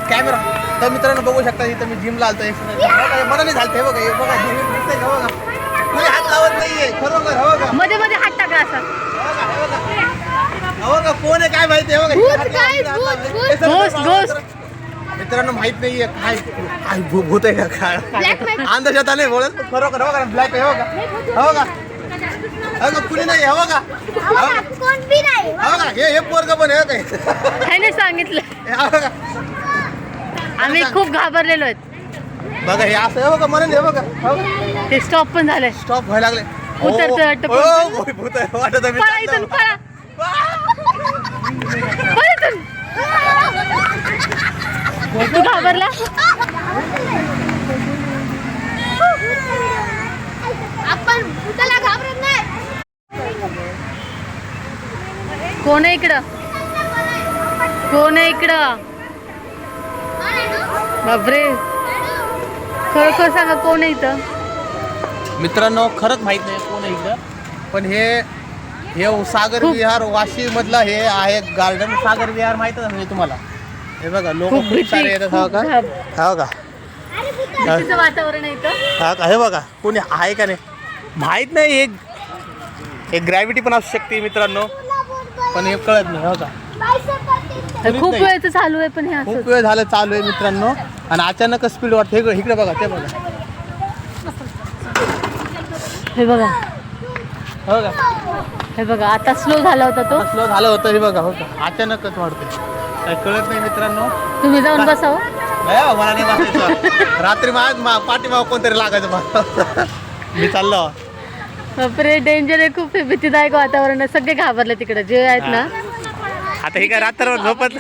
Camera. तर मित्रांनो बघू शकता इथं मी जिमला आलतो एक्सरसाइज मनाने झालते. बघा हे बघा जिम दिसतंय का बघा. कोणी हात लावत नाहीये खरोखर. हो का मध्ये मध्ये हात टाका असा. हो का कोण आहे काय माहिती आहे. मित्रांनो माहित नाहीये काय काय भूत आहे का काय अंधश्रद्धा नाही बोलत खरोखर. हो का ब्लॅक आहे. हो का हो का हो का कुणी नाही. हो का हो का हे पोरग पण आहे काय त्याने सांगितलं. हो का आम्ही खूप घाबरलेलो आहेत. बघा हे असं आहे. बघा म्हणून हे बघा. हो का ते स्टॉप पण झालंय. स्टॉप व्हायला लागले. उतरतोय वाटतं हो भूत आहे वाटत आहे. पळा इथून पळा. पळा इथून. तू घाबरला. आपण भूताला घाबरत नाही. कोण आहे इकडं. कोण आहे इकडं. बापरे खरोखर सांगा कोण आहे इथं. मित्रांनो खरंच माहित नाही कोण आहे इकडं. पण हे सागर विहार वाशी मधलं हे आहे गार्डन. सागर विहार माहितच असेल तुम्हाला. हे बघा लोक खूप खूप सारे येतात. हो का हो का भीतीचं वातावरण आहे इथं. हा का हे बघा कोणी आहे का नाही माहित नाही. एक ग्रॅव्हिटी पण असू शकते मित्रांनो पण हे कळत नाही. हो का खूप वेळचं चालू आहे पण हे असं खूप वेळ झालं चालू आहे मित्रांनो आणि अचानक स्पीड वाटते. इकडे बघा ते बघा. हे बघा. हो का हे बघा आता स्लो झाला होता तो. स्लो झालं होतं. हे बघा हो का अचानकच वाढते काय कळत नाही मित्रांनो. तुम्ही जाऊन बसाव. नाही मला नाही बसायचं. रात्री पाठीमाग कोणतरी लागायचं. मी चाललो. बापरे डेंजर आहे खूप. भीतीदायक वातावरण आहे. सगळे घाबरले तिकडे जे आहेत ना. आता ही काय रात्रभर झोपत